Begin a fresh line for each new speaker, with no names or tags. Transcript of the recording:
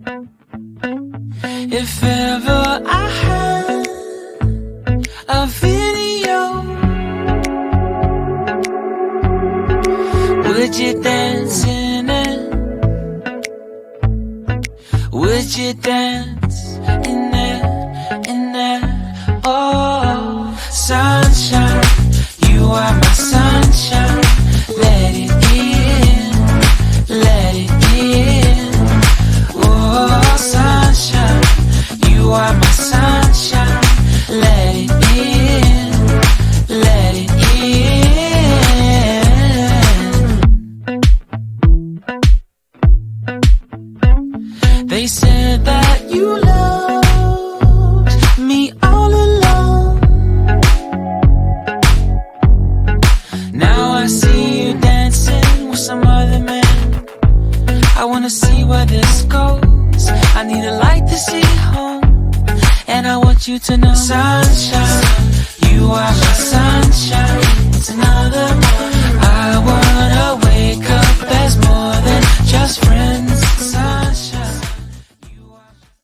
If ever I had a video, would you dance in it? Would you dance in it, in it? Oh, sunshine, you are my sunshine. Let it in, let it in. Oh, sunshine, you are my sunshine. Let it in, let it in. They said that you loved me all along. Now I see you dancing with some other man. I wanna see where this goes. I need a light to see home, and I want you to know, sunshine, you are my sunshine.